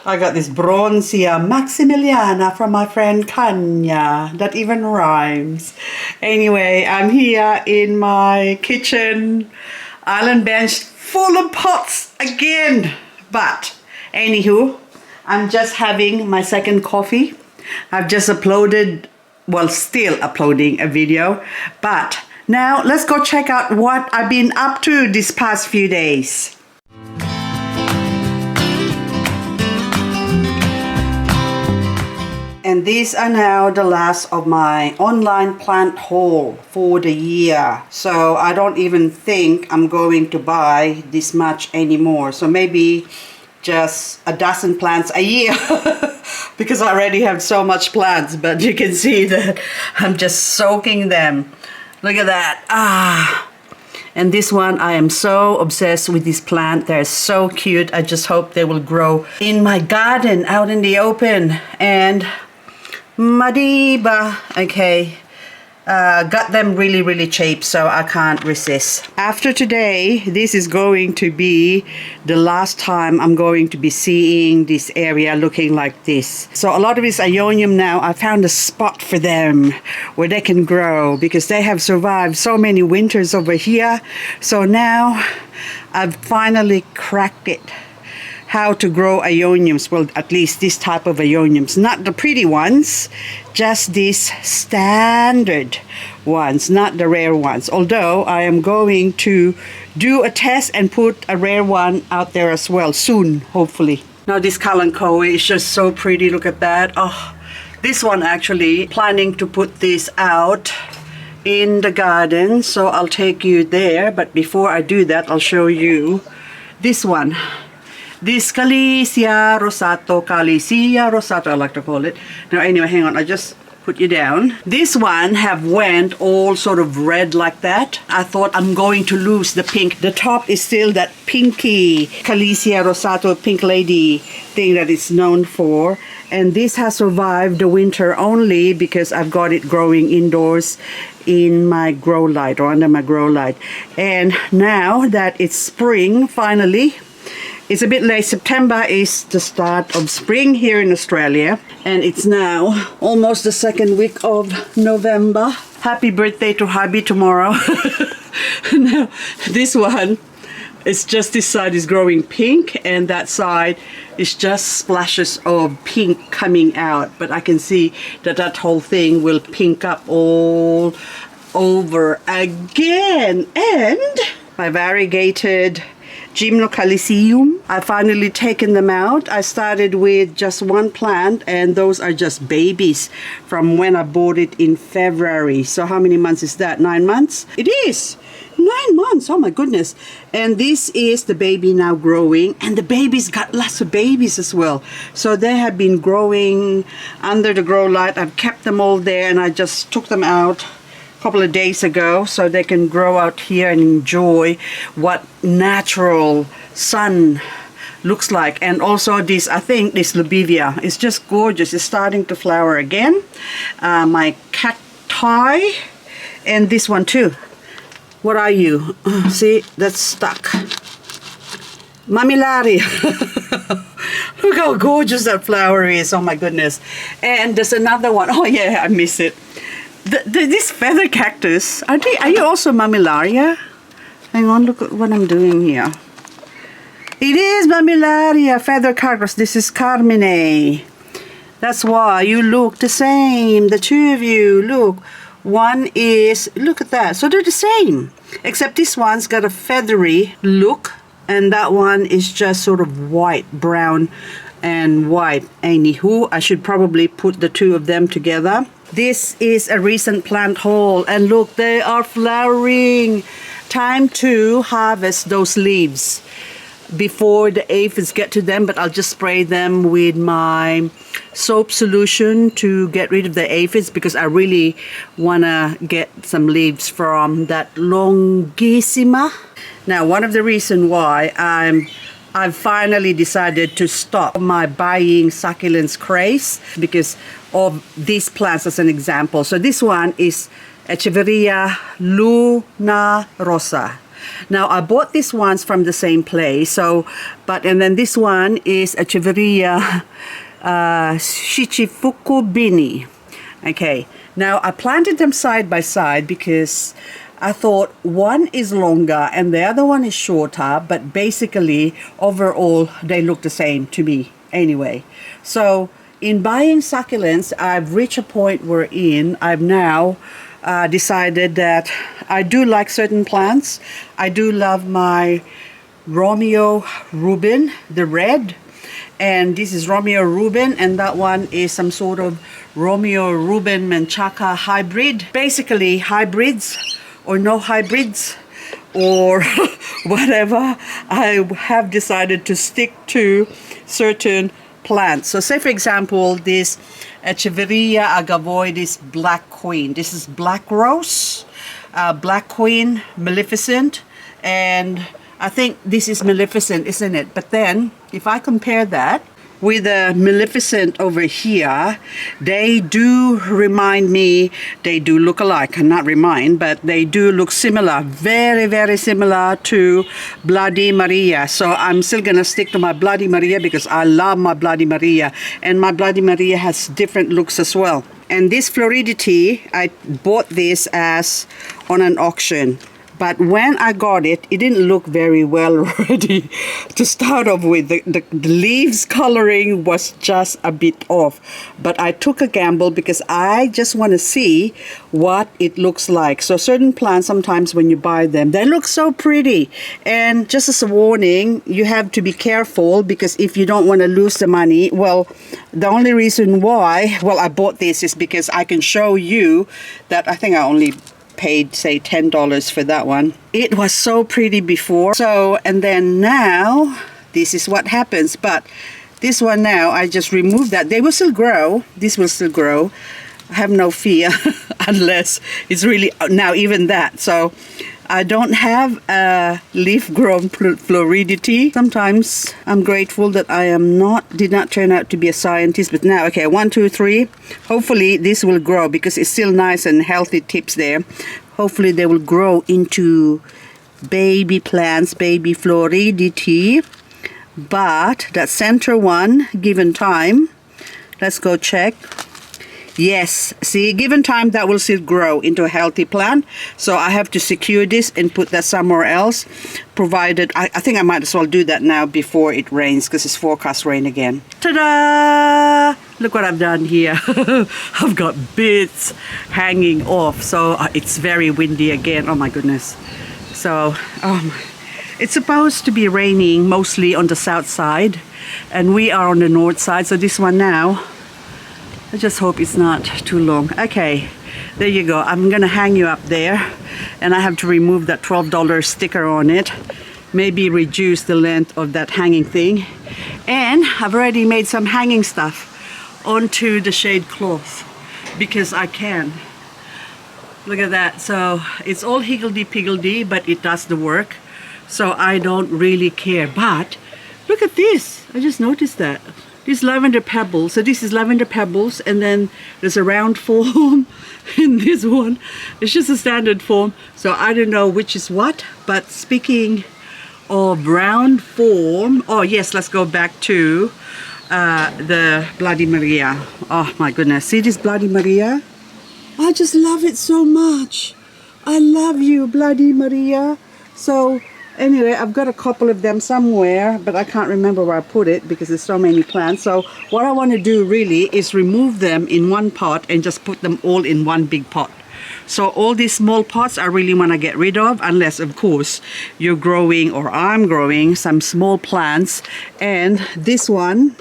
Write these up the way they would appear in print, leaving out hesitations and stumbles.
I got this Bronzia Maximiliana from my friend Kanya. That even rhymes. Anyway, I'm here in my kitchen, island bench full of pots again. But anywho, I'm just having my second coffee. I've just uploaded, well, still uploading a video. But now let's go check out what I've been up to this past few days. And these are now the last of my online plant haul for the year. So I don't even think I'm going to buy this much anymore. So maybe just a dozen plants a year because I already have so much plants. But you can see that I'm just soaking them. Look at that. And this one, I am so obsessed with this plant. They're so cute. I just hope they will grow in my garden out in the open. And Madiba, okay, got them really cheap, so I can't resist. After today, this is going to be the last time I'm going to be seeing this area looking like this. So a lot of this Ionium now, I found a spot for them where they can grow because they have survived so many winters over here. So now I've finally cracked it. How to grow Ioniums, well, at least this type of Ioniums, not the pretty ones, just these standard ones, not the rare ones. Although I am going to do a test and put a rare one out there as well soon, hopefully. Now this Kalanchoe is just so pretty. Look at that. Oh, this one actually planning to put this out in the garden, so I'll take you there. But before I do that, I'll show you this one. This Calicia rosato, I like to call it. Now anyway, hang on, I just put you down. This one have went all sort of red like that. I thought I'm going to lose the pink. The top is still that pinky Calicia rosato pink lady thing that it's known for. And this has survived the winter only because I've got it growing indoors in my grow light or under my grow light. And now that it's spring finally, it's a bit late. September is the start of spring here in Australia, and it's now almost the second week of November. Happy birthday to hubby tomorrow. Now this one, it's just this side is growing pink and that side is just splashes of pink coming out, but I can see that that whole thing will pink up all over again. And my variegated Gymnocalcium, I finally taken them out. I started with just one plant, and those are just babies from when I bought it in February. So how many months is that? 9 months? It is 9 months. Oh my goodness. And this is the baby now growing, and the babies got lots of babies as well. So they have been growing under the grow light. I've kept them all there, and I just took them out couple of days ago so they can grow out here and enjoy what natural sun looks like. And also this, I think this Lubivia is just gorgeous. It's starting to flower again. My cacti, and this one too. What are you? See, that's stuck. Mamillaria. Look how gorgeous that flower is. Oh my goodness. And there's another one. Oh yeah, I miss it. This feather cactus, are you also Mamillaria? Hang on, look at what I'm doing here. It is Mamillaria feather cactus. This is Carmine. That's why you look the same. The two of you, look. One is, look at that. So they're the same. Except this one's got a feathery look. And that one is just sort of white, brown and white. Anywho, I should probably put the two of them together. This is a recent plant haul, and look, they are flowering. Time to harvest those leaves before the aphids get to them, but I'll just spray them with my soap solution to get rid of the aphids because I really want to get some leaves from that Longissima. Now, one of the reasons why I've finally decided to stop my buying succulents craze because of these plants as an example. So this one is Echeveria Luna Rosa. Now I bought these ones from the same place. So, and then this one is Echeveria Shichifuku Bini. Okay, now I planted them side by side because I thought one is longer and the other one is shorter, but basically overall they look the same to me anyway. So in buying succulents, I've reached a point wherein I've now decided that I do like certain plants. I do love my Romeo Rubin, the red, and this is Romeo Rubin, and that one is some sort of Romeo Rubin Menchaca hybrid. Basically hybrids or no hybrids or whatever, I have decided to stick to certain plants. So say for example this Echeveria agavoides Black Queen. This is Black Rose, Black Queen, Maleficent, and I think this is Maleficent, isn't it? But then if I compare that with the Maleficent over here, they do remind me, they do look alike, not remind, but they do look similar, very, very similar to Bloody Maria. So I'm still gonna stick to my Bloody Maria because I love my Bloody Maria, and my Bloody Maria has different looks as well. And this Floridity, I bought this as on an auction. But when I got it, it didn't look very well ready to start off with. The leaves coloring was just a bit off. But I took a gamble because I just want to see what it looks like. So certain plants, sometimes when you buy them, they look so pretty. And just as a warning, you have to be careful because if you don't want to lose the money, well, the only reason why, well, I bought this is because I can show you that I think I only paid say $10 for that one. It was so pretty before. So, and then now this is what happens. But this one now, I just removed that. They will still grow. This will still grow. I have no fear unless it's really, now even that. So I don't have a leaf-grown floridity. Sometimes I'm grateful that I did not turn out to be a scientist. But now, okay, 1, 2, 3. Hopefully this will grow because it's still nice and healthy tips there. Hopefully they will grow into baby plants, baby floridity. But that center one, given time, let's go check. Yes, see, given time that will still grow into a healthy plant. So I have to secure this and put that somewhere else, provided, I think I might as well do that now before it rains because it's forecast rain again. Ta-da! Look what I've done here. I've got bits hanging off. So it's very windy again. Oh my goodness. So it's supposed to be raining mostly on the south side and we are on the north side. So this one now, I just hope it's not too long. Okay, there you go. I'm gonna hang you up there and I have to remove that $12 sticker on it. Maybe reduce the length of that hanging thing. And I've already made some hanging stuff onto the shade cloth because I can. Look at that. So it's all higgledy-piggledy, but it does the work. So I don't really care. But look at this. I just noticed that. This lavender pebbles. So this is lavender pebbles, and then there's a round form in this one. It's just a standard form. So I don't know which is what. But speaking of round form, oh yes, let's go back to the Bloody Maria. Oh my goodness. See this Bloody Maria? I just love it so much. I love you, Bloody Maria. So anyway, I've got a couple of them somewhere, but I can't remember where I put it because there's so many plants. So what I want to do really is remove them in one pot and just put them all in one big pot. So all these small pots I really want to get rid of, unless of course you're growing or I'm growing some small plants. And this one,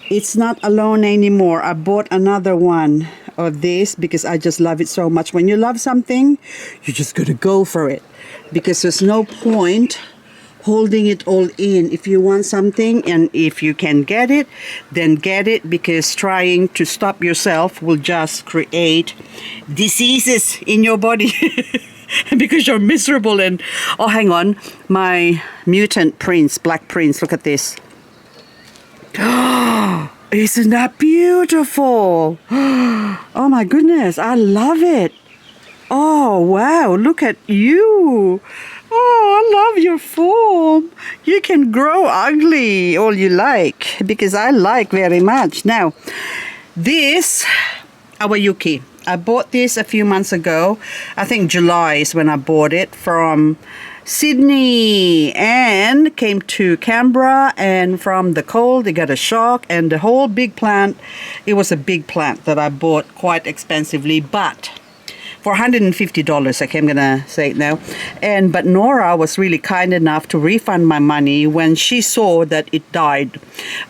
it's not alone anymore. I bought another one of this because I just love it so much. When you love something, you're just gonna go for it because there's no point holding it all in. If you want something and if you can get it, then get it, because trying to stop yourself will just create diseases in your body because you're miserable. And oh, hang on, my mutant prince, black prince, look at this. Isn't that beautiful? Oh my goodness, I love it. Oh, wow, look at you. Oh, I love your form. You can grow ugly all you like, because I like very much. Now, this, our Yuki. I bought this a few months ago. I think July is when I bought it from Sydney, and came to Canberra, and from the cold they got a shock, and the whole big plant, it was a big plant that I bought quite expensively, but for $150, okay, I'm gonna say it now. But Nora was really kind enough to refund my money when she saw that it died.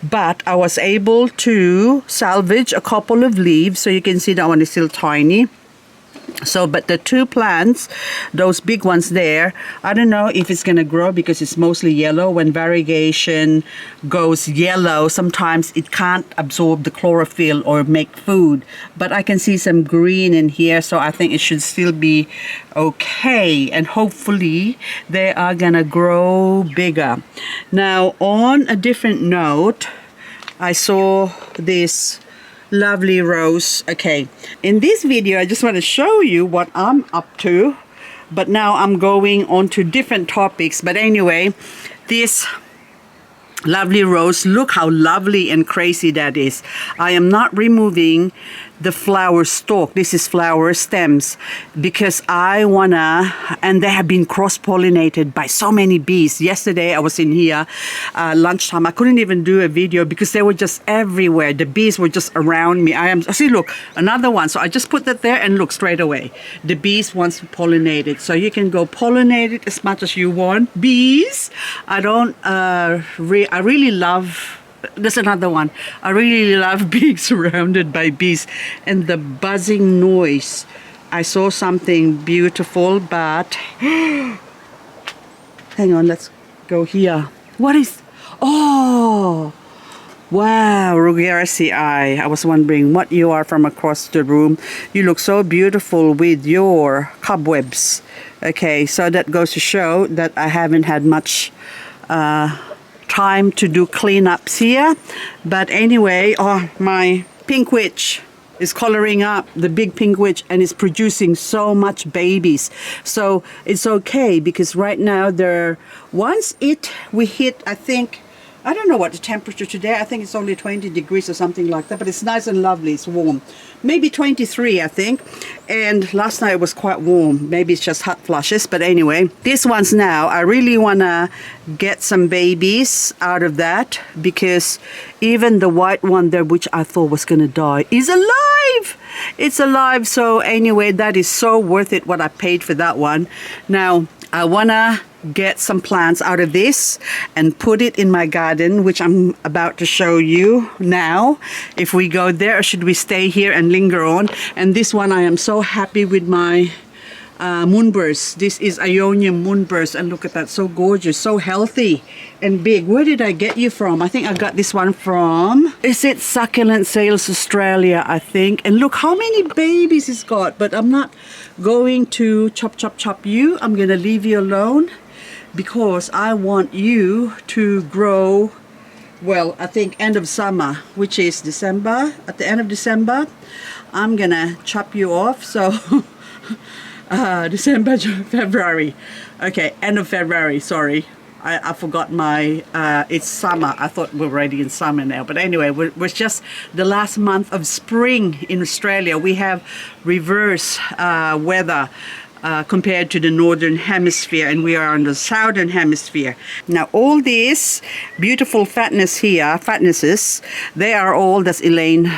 But I was able to salvage a couple of leaves, so you can see that one is still tiny. So, but the two plants, those big ones there, I don't know if it's gonna grow because it's mostly yellow. When variegation goes yellow, sometimes it can't absorb the chlorophyll or make food. But I can see some green in here, so I think it should still be okay. And hopefully they are gonna grow bigger. Now, on a different note, I saw this lovely rose. Okay, in this video I just want to show you what I'm up to, but now I'm going on to different topics. But anyway, this lovely rose, look how lovely and crazy that is. I am not removing the flower stalk. This is flower stems, because I wanna, and they have been cross-pollinated by so many bees. Yesterday I was in here lunchtime. I couldn't even do a video because they were just everywhere. The bees were just around me. See, look, another one. So I just put that there, and look, straight away the bees wants to pollinate it. So you can go pollinate it as much as you want. Bees, I don't I really love, there's another one. I really love being surrounded by bees and the buzzing noise. I saw something beautiful, but hang on, let's go here. What is, oh, wow, Reorganizing. I was wondering what you are from across the room. You look so beautiful with your cobwebs. Okay, so that goes to show that I haven't had much time to do cleanups here. But anyway, oh, my pink witch is coloring up, the big pink witch, and is producing so much babies. So it's okay, because right now once we hit, I think, I don't know what the temperature today, I think it's only 20 degrees or something like that, but it's nice and lovely, it's warm. Maybe 23, I think. And last night it was quite warm. Maybe it's just hot flushes, but anyway, these ones now, I really wanna get some babies out of that, because even the white one there, which I thought was gonna die, is alive! It's alive. So anyway, that is so worth it what I paid for that one. Now, I wanna get some plants out of this and put it in my garden, which I'm about to show you now. If we go there, or should we stay here and linger on? And this one, I am so happy with my moonburst. This is Ionian moonburst, and look at that, so gorgeous, so healthy and big. Where did I get you from? I think I got this one from, is it Succulent Sales Australia, I think. And look how many babies it's got. But I'm not going to chop you. I'm gonna leave you alone, because I want you to grow, well, I think end of summer, which is December. At the end of December, I'm gonna chop you off. So December, February. Okay, end of February, sorry. I forgot my, it's summer. I thought we're already in summer now. But anyway, we're just the last month of spring in Australia. We have reverse weather compared to the northern hemisphere, and we are on the southern hemisphere. Now, all these beautiful fatnesses, they are all, that's Elaine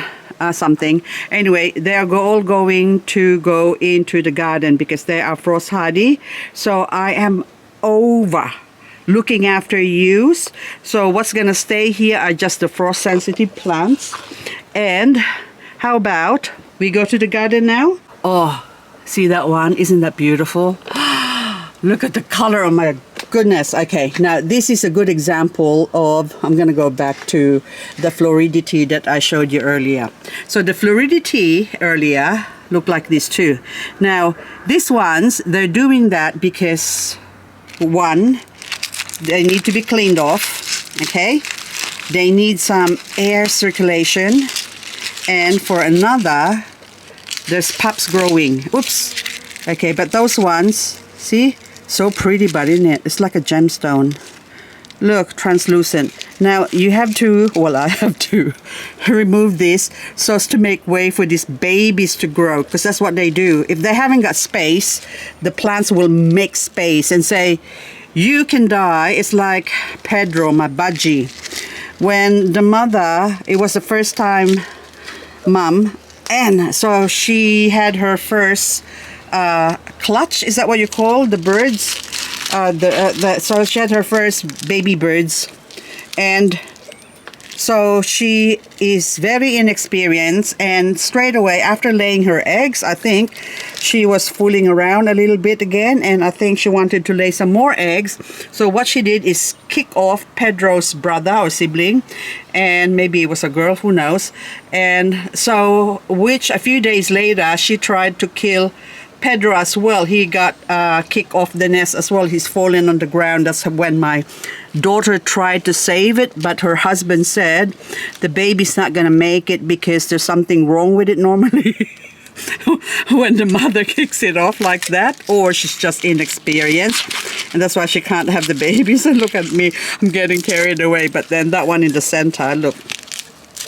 something. Anyway, they are all going to go into the garden because they are frost hardy. So I am over looking after use. So what's gonna stay here are just the frost sensitive plants. And how about we go to the garden now? Oh, see that one? Isn't that beautiful? Look at the color, oh my goodness. Okay, now this is a good example of, I'm gonna go back to the floridity that I showed you earlier. So the floridity earlier looked like this too. Now these ones, they're doing that because one, they need to be cleaned off, okay? They need some air circulation. And for another, there's pups growing. Oops. Okay, but those ones, see, so pretty, but isn't it? It's like a gemstone. Look, translucent. Now you have to, well, I have to remove this so as to make way for these babies to grow, because that's what they do. If they haven't got space, the plants will make space and say, you can die. It's like Pedro, my budgie. When the mother, it was the first time mom, and so she had her first clutch, is that what you call the birds? So she had her first baby birds, and so she is very inexperienced, and straight away after laying her eggs, I think she was fooling around a little bit again, and I think she wanted to lay some more eggs. So what she did is kick off Pedro's brother or sibling, and maybe it was a girl, who knows. And so, which a few days later, she tried to kill Pedro as well. He got kicked off the nest as well. He's fallen on the ground. That's when my daughter tried to save it, but her husband said the baby's not gonna make it because there's something wrong with it normally. When the mother kicks it off like that, or she's just inexperienced, and that's why she can't have the babies. And look at me, I'm getting carried away. But then that one in the center, look.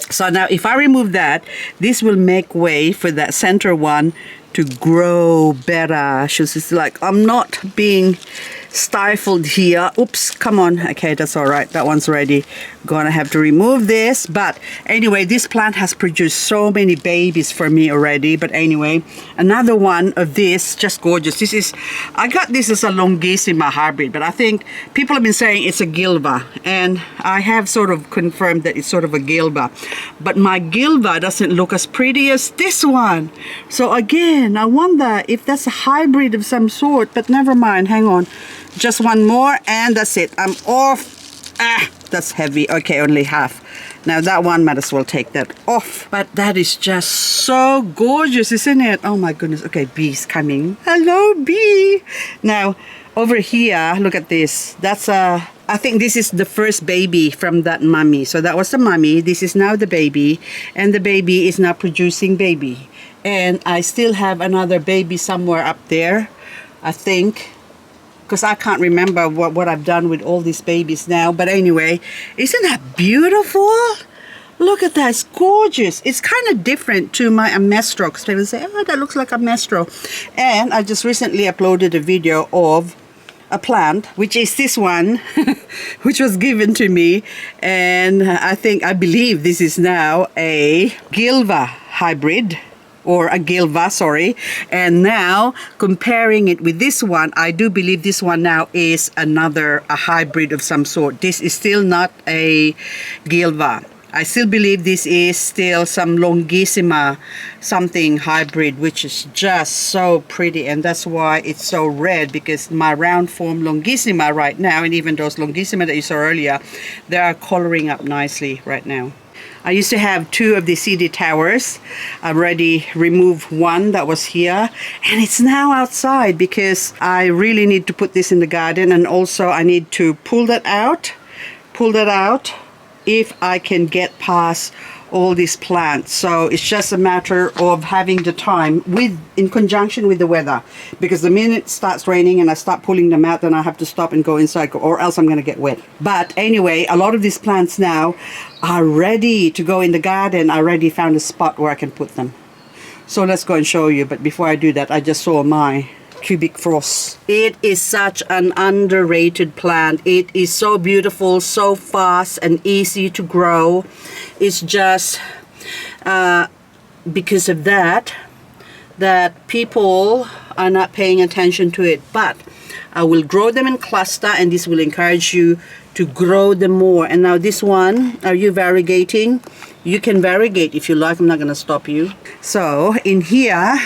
So now if I remove that, this will make way for that center one to grow better. She's like, I'm not being stifled here. Oops, come on. Okay, that's all right. That one's ready. Gonna have to remove this. But anyway, this plant has produced so many babies for me already. But anyway, another one of this, just gorgeous. This is, I got this as a Longissima hybrid, but I think people have been saying it's a Gilva, and I have sort of confirmed that it's sort of a Gilva. But my Gilva doesn't look as pretty as this one. So again, I wonder if that's a hybrid of some sort, but never mind. Hang on. Just one more and that's it. I'm off. That's heavy. Okay, only half. Now that one, might as well take that off. But that is just so gorgeous, isn't it? Oh my goodness. Okay, bee's coming. Hello, bee. Now over here, look at this. That's a, I think this is the first baby from that mummy. So that was the mummy. This is now the baby, and the baby is now producing baby. And I still have another baby somewhere up there, I think, because I can't remember what I've done with all these babies now. But anyway, isn't that beautiful? Look at that, it's gorgeous. It's kind of different to my Amestro, because people say, oh, that looks like Amestro. And I just recently uploaded a video of a plant, which is this one, which was given to me. And I believe this is now a Gilva hybrid, or a Gilva, sorry. And now comparing it with this one, I do believe this one now is a hybrid of some sort. This is still not a Gilva. I still believe this is still some Longissima something hybrid, which is just so pretty, and that's why it's so red, because my round form Longissima right now, and even those Longissima that you saw earlier, they are coloring up nicely right now. I used to have 2 of the CD towers. I already removed one that was here, and it's now outside because I really need to put this in the garden, and also I need to pull that out if I can get past all these plants. So it's just a matter of having the time in conjunction with the weather, because the minute it starts raining and I start pulling them out, then I have to stop and go inside, or else I'm going to get wet. But anyway, a lot of these plants now are ready to go in the garden. I already found a spot where I can put them. So let's go and show you. But before I do that, I just saw my cubic frost. It is such an underrated plant. It is so beautiful, so fast and easy to grow. It's just because of that people are not paying attention to it. But I will grow them in cluster, and this will encourage you to grow them more. And now this one, are you variegating? You can variegate if you like. I'm not going to stop you. So in here,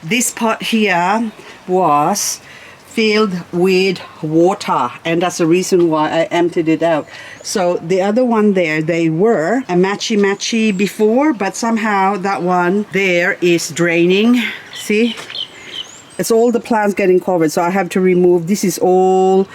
this pot here was filled with water, and that's the reason why I emptied it out. So the other one there, they were a matchy before, but somehow that one there is draining. See, It's all the plants getting covered, so I have to remove. This is all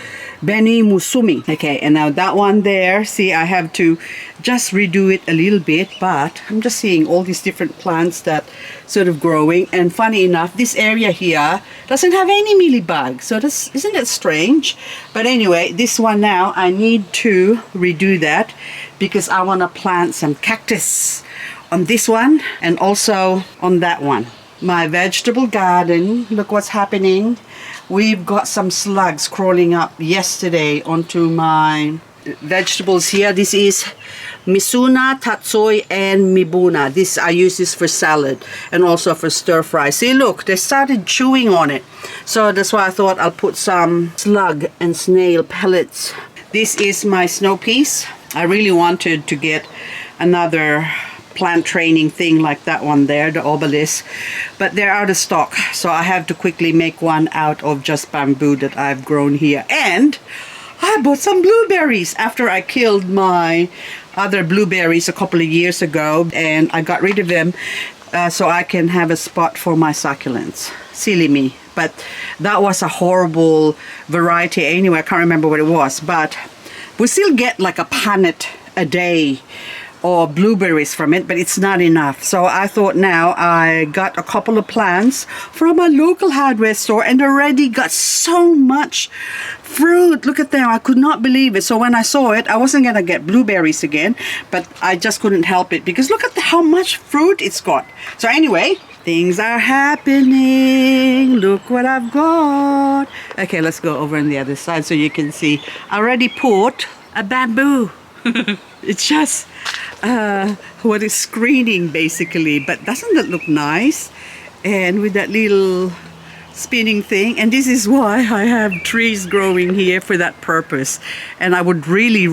Beni Musumi. Okay, and now that one there, see, I have to just redo it a little bit, but I'm just seeing all these different plants that sort of growing. And funny enough, this area here doesn't have any mealybugs, so this, isn't it strange? But anyway, this one now, I need to redo that because I want to plant some cactus on this one and also on that one. My vegetable garden, look what's happening. We've got some slugs crawling up yesterday onto my vegetables here. This is Misuna, Tatsoi, and Mibuna. This I use this for salad and also for stir fry. See, look, they started chewing on it. So that's why I thought I'll put some slug and snail pellets. This is my snow peas. I really wanted to get another plant training thing like that one there, the obelisk, but they're out of stock, so I have to quickly make one out of just bamboo that I've grown here. And I bought some blueberries after I killed my other blueberries a couple of years ago, and I got rid of them so I can have a spot for my succulents. Silly me, but that was a horrible variety anyway. I can't remember what it was, but we still get like a punnet a day or blueberries from it, but it's not enough. So I thought now I got a couple of plants from a local hardware store and already got so much fruit. Look at them. I could not believe it. So when I saw it, I wasn't gonna get blueberries again, but I just couldn't help it because look at how much fruit it's got. So anyway, things are happening. Look what I've got. Okay, let's go over on the other side so you can see. I already put a bamboo. It's just what is screening basically, but doesn't that look nice? And with that little spinning thing, and this is why I have trees growing here for that purpose. And I would really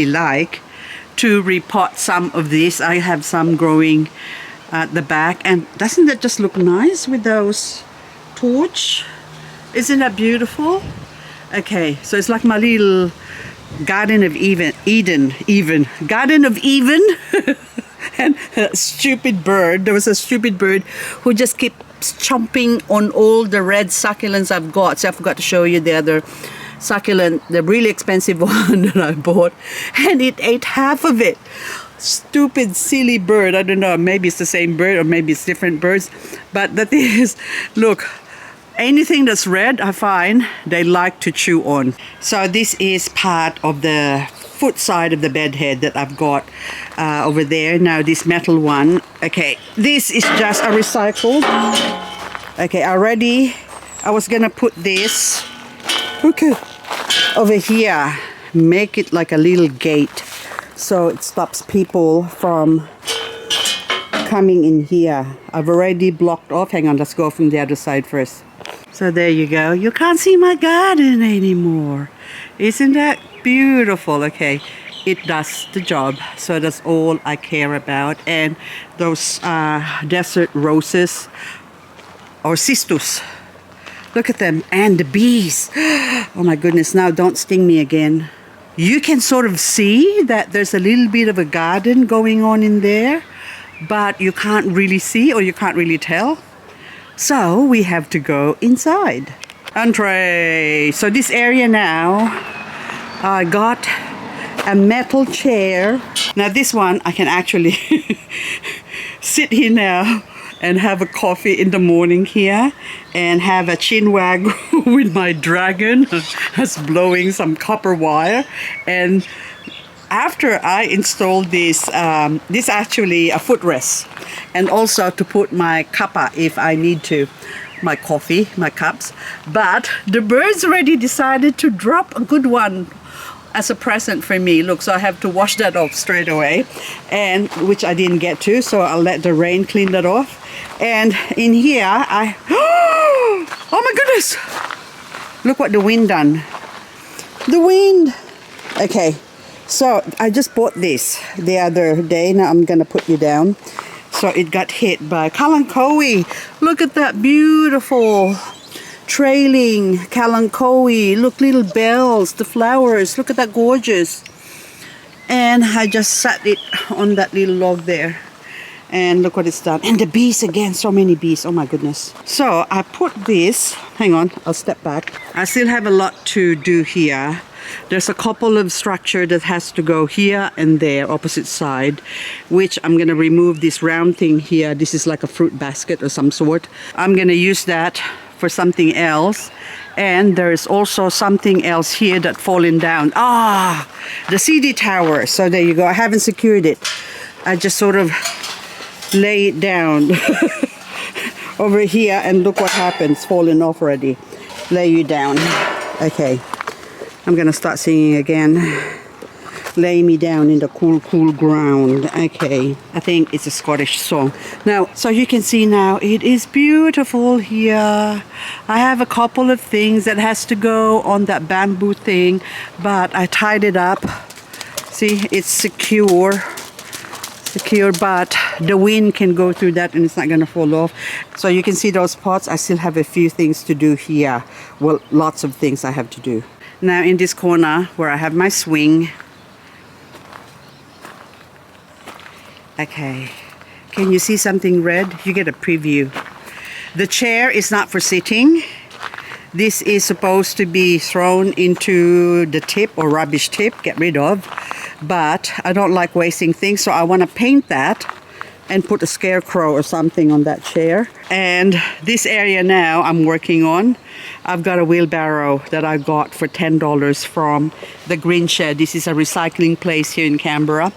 like to repot some of this. I have some growing at the back, and doesn't that just look nice with those torch? Isn't that beautiful? Okay, so it's like my little Garden of Eden. And a stupid bird. There was a stupid bird who just keeps chomping on all the red succulents I've got. So I forgot to show you the other succulent, the really expensive one that I bought, and it ate half of it. Stupid, silly bird. I don't know, maybe it's the same bird or maybe it's different birds. But the thing is, look, anything that's red, I find they like to chew on. So this is part of the foot side of the bed head that I've got over there. Now this metal one, okay, this is just a recycled. Okay, already I was gonna put this, okay, over here, make it like a little gate so it stops people from coming in here. I've already blocked off. Hang on, let's go from the other side first. So there you go. You can't see my garden anymore. Isn't that beautiful? Okay, it does the job. So that's all I care about. And those desert roses or cistus. Look at them. And the bees. Oh my goodness. Now don't sting me again. You can sort of see that there's a little bit of a garden going on in there, but you can't really see or you can't really tell. So we have to go inside. Entree. So this area now, I got a metal chair. Now this one, I can actually sit here now and have a coffee in the morning here and have a chin wag with my dragon that's blowing some copper wire. And after I installed this, this actually a footrest, and also to put my cuppa if I need to, my coffee, my cups. But the birds already decided to drop a good one as a present for me. Look, so I have to wash that off straight away, and which I didn't get to, so I'll let the rain clean that off. And in here, oh my goodness! Look what the wind done. The wind. Okay. So I just bought this the other day. Now I'm gonna put you down. So it got hit by kalanchoe. Look at that beautiful trailing kalanchoe. Look, little bells, the flowers. Look at that, gorgeous. And I just sat it on that little log there. And look what it's done. And the bees again, so many bees. Oh my goodness. So I put this, hang on, I'll step back. I still have a lot to do here. There's a couple of structure that has to go here and there, opposite side, which I'm gonna remove this round thing here. This is like a fruit basket or some sort. I'm gonna use that for something else. And there's also something else here that fallen down. Ah, the CD tower. So there you go. I haven't secured it. I just sort of lay it down over here and look what happens. Falling off already. Lay you down. Okay. I'm gonna start singing again. Lay me down in the cool, cool ground. Okay, I think it's a Scottish song. Now, so you can see now, it is beautiful here. I have a couple of things that has to go on that bamboo thing, but I tied it up. See, it's secure, but the wind can go through that and it's not gonna fall off. So you can see those pots. I still have a few things to do here. Well, lots of things I have to do. Now in this corner where I have my swing, okay, can you see something red? You get a preview. The chair is not for sitting. This is supposed to be thrown into the tip or rubbish tip, get rid of. But I don't like wasting things, so I want to paint that and put a scarecrow or something on that chair. And this area now I'm working on, I've got a wheelbarrow that I got for $10 from the Green Shed. This is a recycling place here in Canberra.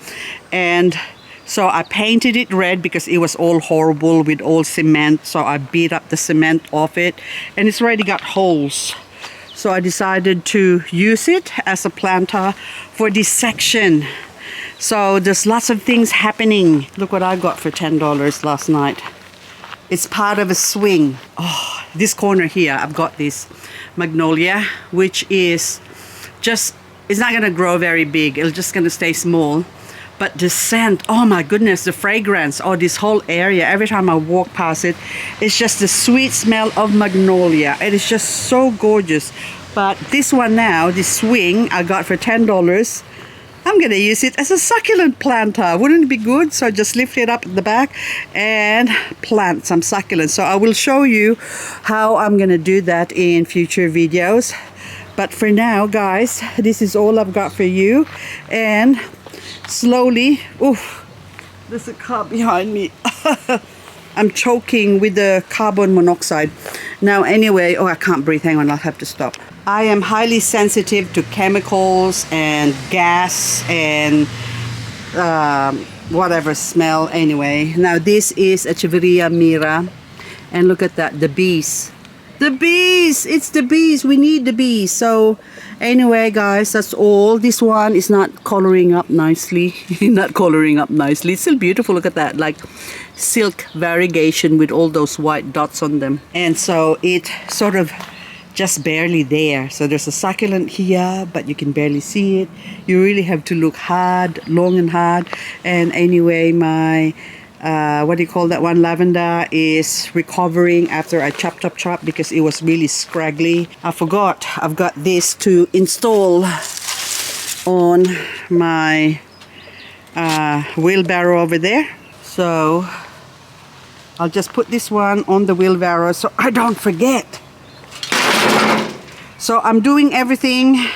And so I painted it red because it was all horrible with all cement. So I beat up the cement off it and it's already got holes. So I decided to use it as a planter for this section. So there's lots of things happening. Look what I got for $10 last night. It's part of a swing. Oh, this corner here, I've got this magnolia, which is just, it's not gonna grow very big. It's just gonna stay small. But the scent, oh my goodness, the fragrance, oh, this whole area, every time I walk past it, it's just the sweet smell of magnolia. It is just so gorgeous. But this one now, this swing, I got for $10. I'm gonna use it as a succulent planter. Wouldn't it be good? So just lift it up at the back and plant some succulents. So I will show you how I'm gonna do that in future videos. But for now, guys, this is all I've got for you. And slowly, oof, there's a car behind me. I'm choking with the carbon monoxide. Now anyway, oh, I can't breathe. Hang on, I'll have to stop. I am highly sensitive to chemicals and gas and whatever smell anyway. Now this is Echeveria mira. And look at that, the bees. The bees! It's the bees. We need the bees. So anyway, guys, that's all. This one is not coloring up nicely. Not coloring up nicely. It's still beautiful. Look at that. Like silk variegation with all those white dots on them. And so it sort of just barely there. So there's a succulent here, but you can barely see it. You really have to look hard, long and hard. And anyway, my what do you call that one, lavender, is recovering after I chop because it was really scraggly. I forgot I've got this to install on my wheelbarrow over there. So I'll just put this one on the wheelbarrow so I don't forget. So I'm doing everything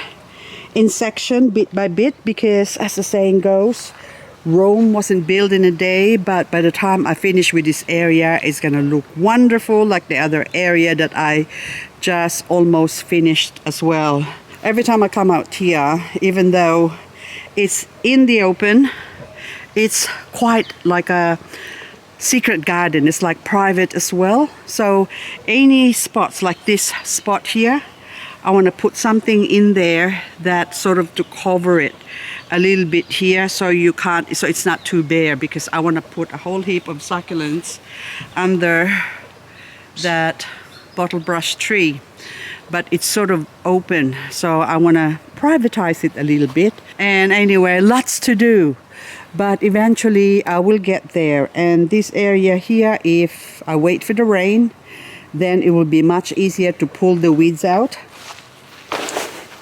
in section, bit by bit, because as the saying goes, Rome wasn't built in a day, but by the time I finish with this area, it's gonna look wonderful like the other area that I just almost finished as well. Every time I come out here, even though it's in the open, it's quite like a secret garden. It's like private as well. So any spots like this spot here, I want to put something in there that sort of to cover it a little bit here so you can't, so it's not too bare, because I want to put a whole heap of succulents under that bottle brush tree, but it's sort of open, so I want to privatize it a little bit. And anyway, lots to do, but eventually I will get there. And this area here, if I wait for the rain, then it will be much easier to pull the weeds out.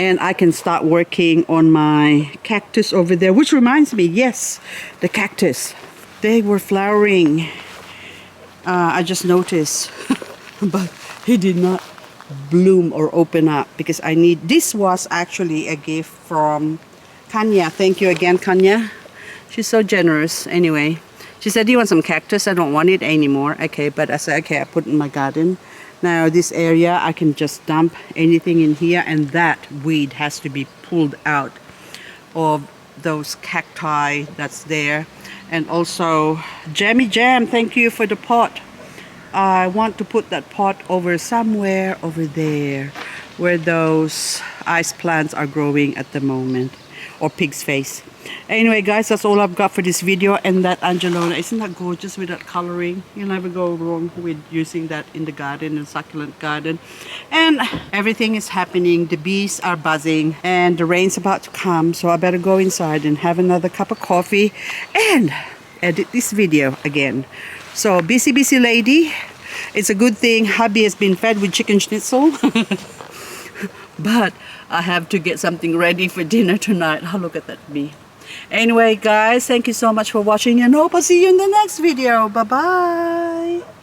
And I can start working on my cactus over there, which reminds me, yes, the cactus. they were flowering. I just noticed, but he did not bloom or open up because I need. This was actually a gift from Kanya. Thank you again, Kanya. She's so generous. Anyway, she said, "Do you want some cactus?" I don't want it anymore. Okay, but I said, okay, I put it in my garden. Now this area, I can just dump anything in here, and that weed has to be pulled out of those cacti that's there. And also, Jammy Jam, thank you for the pot. I want to put that pot over somewhere over there where those ice plants are growing at the moment, or pig's face. Anyway guys, that's all I've got for this video. And that Angelona, isn't that gorgeous with that coloring? You'll never go wrong with using that in the garden, in Succulent Garden. And everything is happening. The bees are buzzing and the rain's about to come, so I better go inside and have another cup of coffee and edit this video again. So busy lady. It's a good thing hubby has been fed with chicken schnitzel. But I have to get something ready for dinner tonight. Oh, look at that bee. Anyway guys, thank you so much for watching, and hope I'll see you in the next video. Bye bye.